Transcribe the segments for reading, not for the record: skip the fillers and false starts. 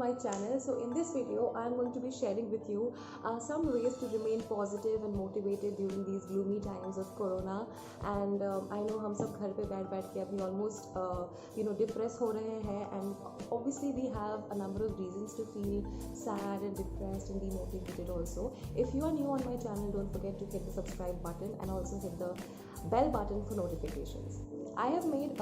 my channel. So in this video I am going to be sharing with you some ways to remain positive and motivated during these gloomy times of corona. And I know हम सब घर पे बैठ के अभी almost depressed हो रहे हैं, and obviously we have a number of reasons to feel sad and depressed and demotivated also. If you are new on my channel, don't forget to hit the subscribe button and also hit the bell button for notifications. I have made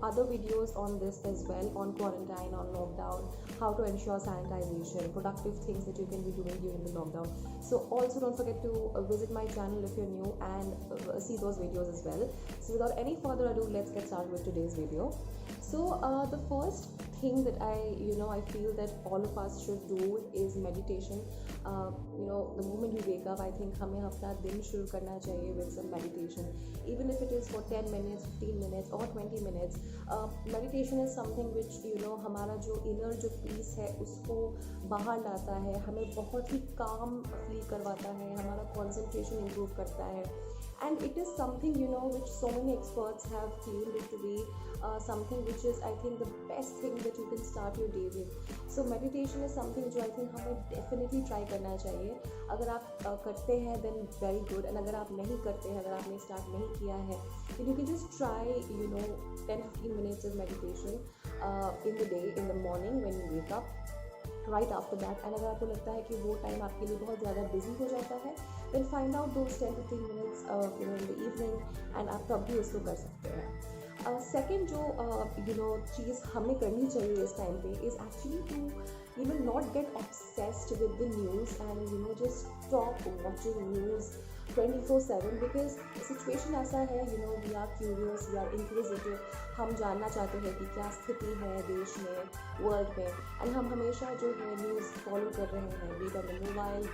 other videos on this as well, on quarantine, on lockdown, how to ensure sanitization, productive things that you can be doing during the lockdown. So also don't forget to visit my channel if you're new and see those videos as well. So without any further ado, let's get started with today's video. So the first thing that I feel that all of us should do is meditation. The moment we wake up, I think हमें अपना दिन शुरू करना चाहिए with some meditation, even if it is for 10 minutes, 15 minutes or 20 minutes. Meditation is something which हमारा जो inner जो peace है उसको बाहर लाता है, हमें बहुत ही calm feel करवाता है, हमारा concentration improve करता है. And it is something which so many experts have claimed it to be something which is, I think, the best thing that you can start your day with. So meditation is something जो I think हमें definitely try करना चाहिए. अगर आप करते हैं then very good, and अगर आप नहीं करते हैं, अगर आपने start नहीं किया है, then you can just try 10-15 minutes of meditation in the day, in the morning when you wake up, right after that. And अगर आपको लगता है कि वो टाइम आपके लिए बहुत ज़्यादा बिजी हो जाता है, then find out those 10-15 minutes in the evening, and आप तब भी उसको कर सकते हैं. सेकेंड जो चीज़ हमें करनी चाहिए इस टाइम पे is actually to not get obsessed with the news and just stop watching news 24/7, because situation ऐसा है, we are curious, we are inquisitive, हम जानना चाहते हैं कि क्या स्थिति है देश में, वर्ल्ड में, एंड हम हमेशा जो है न्यूज़ फॉलो कर रहे हैं, be it on the mobile,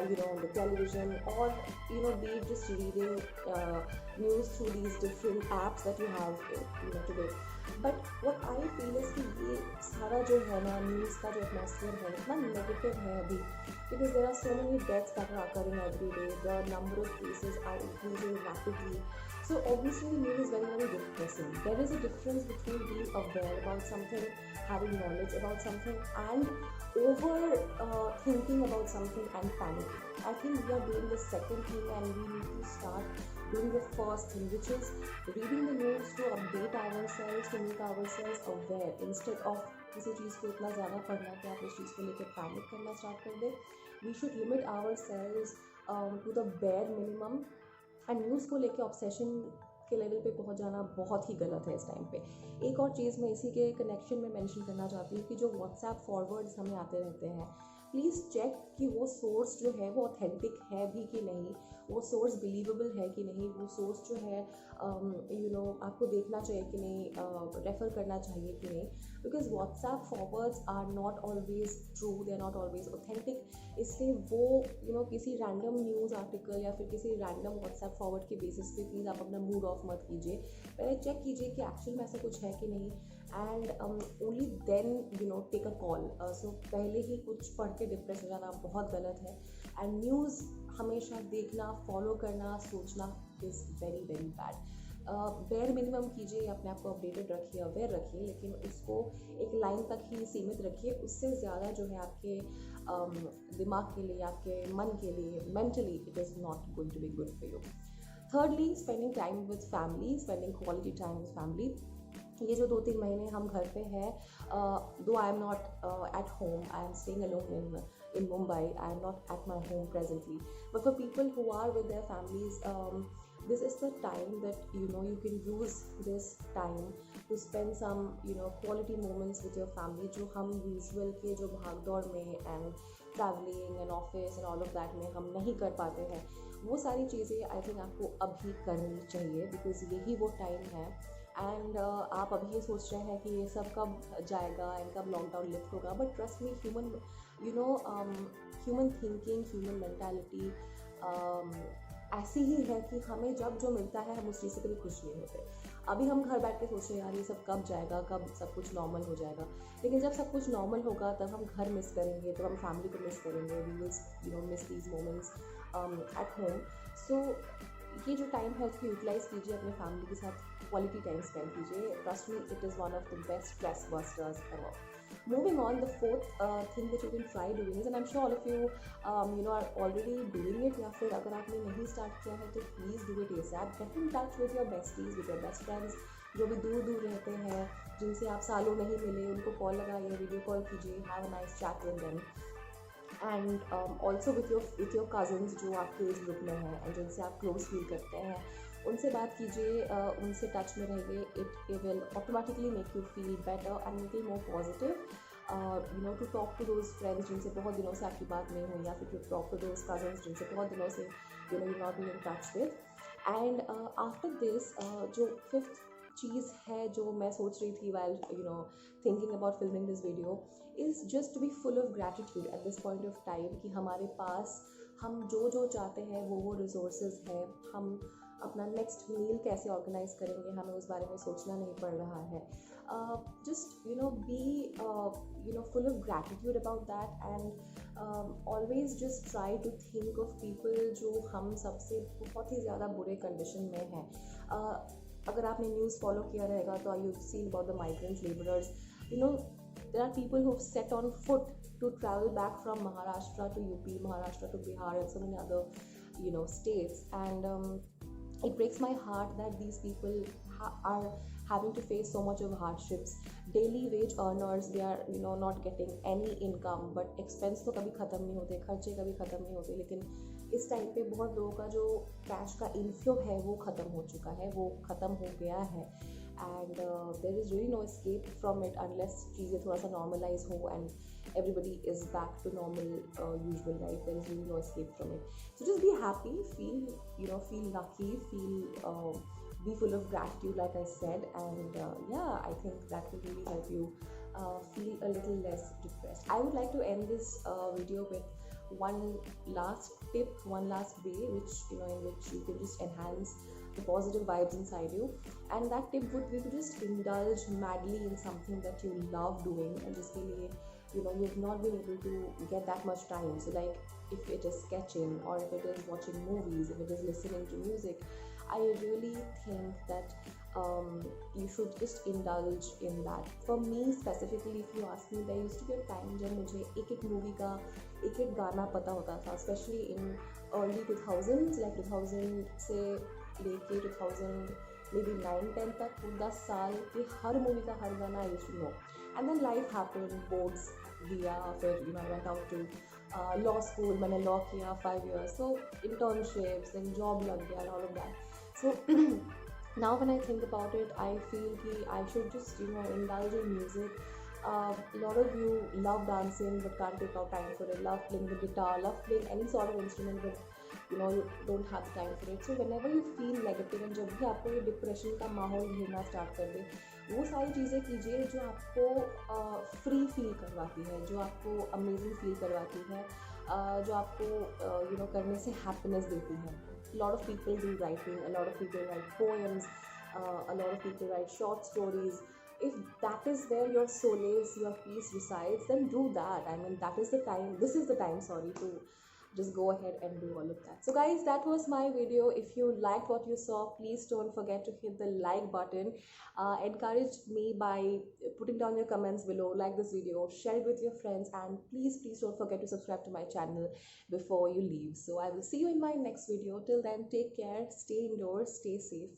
be it on the television, or be it just reading news through these different apps that you have today. But what I feel is कि ये सारा जो है ना news का जो एटमॉस्फेयर है इतना नेगेटिव है अभी, because there are so many deaths that are occurring every day, the number of cases are increasing rapidly. So obviously the news is very, very depressing. There is a difference between being aware about something, having knowledge about something, and over thinking about something and panicking. I think we are doing the second thing, and we need to start doing the first thing, which is reading the news to update ourselves, to make ourselves aware, instead of किसी चीज़ को इतना ज़्यादा पढ़ना कि आप उस चीज़ को लेकर पैनिक करना स्टार्ट कर दें. We should limit ourselves to the bare minimum. And news को लेके ऑब्सेशन के लेवल पे पहुंच जाना बहुत ही गलत है इस टाइम पे. एक और चीज़ मैं इसी के कनेक्शन में मेंशन करना चाहती हूँ कि जो व्हाट्सएप फॉरवर्ड्स हमें आते रहते हैं, प्लीज़ चेक कि वो सोर्स जो है वो ऑथेंटिक है भी कि नहीं, वो सोर्स बिलीवेबल है कि नहीं, वो सोर्स जो है आपको देखना चाहिए कि नहीं, रेफ़र करना चाहिए कि नहीं, because WhatsApp forwards are not always true, they are not always authentic. इसलिए वो किसी रैंडम न्यूज़ आर्टिकल या फिर किसी रैंडम व्हाट्सएप फॉरवर्ड के बेसिस पे प्लीज़ आप अपना मूड ऑफ मत कीजिए. पहले चेक कीजिए कि एक्चुअल में ऐसा कुछ है कि नहीं, and only then take a call. So पहले ही कुछ पढ़ के डिप्रेस हो जाना बहुत गलत है. एंड न्यूज़ हमेशा देखना, फॉलो करना, सोचना is very very bad. Bare minimum कीजिए, अपने आप को अपडेटेड रखिए, अवेयर रखिए, लेकिन उसको एक लाइन तक ही सीमित रखिए. उससे ज़्यादा जो है आपके दिमाग के लिए, आपके मन के लिए, mentally it is not going to be good for you. Thirdly, spending time with family, spending quality time with family. ये जो 2-3 महीने हम घर पे हैं, though I am not at home, I am staying alone in Mumbai, I am not at my home presently, but for people who are with their families, this is the time that you can use this time to spend some quality moments with your family, जो हम usual के जो भाग दौड़ में and traveling and office and all of that में हम नहीं कर पाते हैं. वो सारी चीज़ें आई थिंक आपको अभी करनी चाहिए, बिकॉज यही वो टाइम है. एंड आप अभी ये सोच रहे हैं कि ये सब कब जाएगा एंड कब लॉकडाउन लिफ्ट होगा, but trust me, human thinking, human mentality ऐसी ही है कि हमें जब जो मिलता है हम उस चीज़ से कभी खुश नहीं होते. अभी हम घर बैठ के सोच रहे हैं यार ये सब कब जाएगा, कब सब कुछ नॉर्मल हो जाएगा, लेकिन जब सब कुछ नॉर्मल होगा तब हम घर मिस करेंगे, तब हम फैमिली को मिस करेंगे. We will miss these moments at home. So ये जो टाइम है उसको यूटिलाइज़ कीजिए, अपने फैमिली के साथ क्वालिटी टाइम स्पेंड कीजिए. Trust me, it is one of the best stress busters ever. Moving on, the fourth thing that you can try doing is, and I'm sure all of you are already doing it, या फिर अगर आपने नहीं start किया है तो please do it ASAP. Get in touch with your besties, with your best friends जो भी दूर दूर रहते हैं, जिनसे आप सालों नहीं मिले, उनको कॉल लगाइए, वीडियो कॉल कीजिए, have a nice chat with them. And also with your cousins जो आपके एज ग्रुप में हैं एंड जिनसे आप क्लोज फील करते हैं, उनसे बात कीजिए, उनसे टच में रहिए. It will automatically make you feel better and make you more positive. To talk to those friends जिनसे बहुत दिनों से आपकी बात नहीं हुई, या फिर to talk to those cousins जिनसे बहुत दिनों से you not been in touch with. And after this जो फिफ्थ चीज़ है जो मैं सोच रही थी while thinking about filming this video, is just to be full of gratitude at this point of time कि हमारे पास हम जो चाहते हैं वो रिसोर्सेज हैं. हम अपना नेक्स्ट मील कैसे ऑर्गेनाइज करेंगे, हमें उस बारे में सोचना नहीं पड़ रहा है. Just be full of gratitude about that and always just try to think of people जो हम सबसे बहुत ही ज़्यादा बुरे कंडीशन में हैं. अगर आपने न्यूज़ फॉलो किया रहेगा तो you seen about the migrant labourers. There are people who've set on foot to travel back from Maharashtra to UP, Maharashtra to Bihar, and so many other, states. And it breaks my heart that these people are having to face so much of hardships. Daily wage earners, they are, not getting any income, but expense तो कभी ख़त्म नहीं होते, खर्चे कभी ख़त्म नहीं होते. लेकिन इस टाइम पे बहुत लोगों का जो कैश का इनफ्लो है वो ख़त्म हो चुका है, वो ख़त्म हो गया है. And there is really no escape from it unless चीज़ें थोड़ा सा normalize हो and everybody is back to normal usual life. There is really no escape from it. So just be happy, feel lucky, be full of gratitude like I said, and I think that will really help you feel a little less depressed. I would like to end this video with one last tip, one last way which in which you can just enhance the positive vibes inside you. And that tip would be to just indulge madly in something that you love doing, and just really you've not been able to get that much time. So like if it is sketching, or if it is watching movies, if it is listening to music, I really think that you should just indulge in that. For me specifically, if you ask me, there used to be a time जब मुझे एक movie का एक गाना पता होता था, especially in early 2000s, like 2000 से लेके 2000 maybe 9-10 तक, 10 साल के हर मूवी का हर गाना I used to know. And then life happened, boards दिया, फिर I went out to law school, मैंने लॉ किया 5 years, so internships, then job लग गया, all of that. So now when I think about it, I feel कि I should just indulge in music. A lot of you love dancing but can't take out time for it, love playing the guitar, love playing any sort of instrument, but you don't have the time for it. So whenever you feel negative, and जब भी आपको ये depression का माहौल घेरना start कर दे, वो सारी चीज़ें कीजिए जो आपको फ्री फील करवाती है, जो आपको अमेजिंग फील करवाती है, जो आपको करने से हैप्पीनेस देती है. A lot of people do writing, a lot of people write poems, a lot of people write short stories. If that is where your solace, your peace resides, then do that. I mean, this is the time, to just go ahead and do all of that. So guys, that was my video. If you liked what you saw, please don't forget to hit the like button. Encourage me by putting down your comments below, like this video, share it with your friends, and please don't forget to subscribe to my channel before you leave. So I will see you in my next video. Till then, take care, stay indoors, stay safe.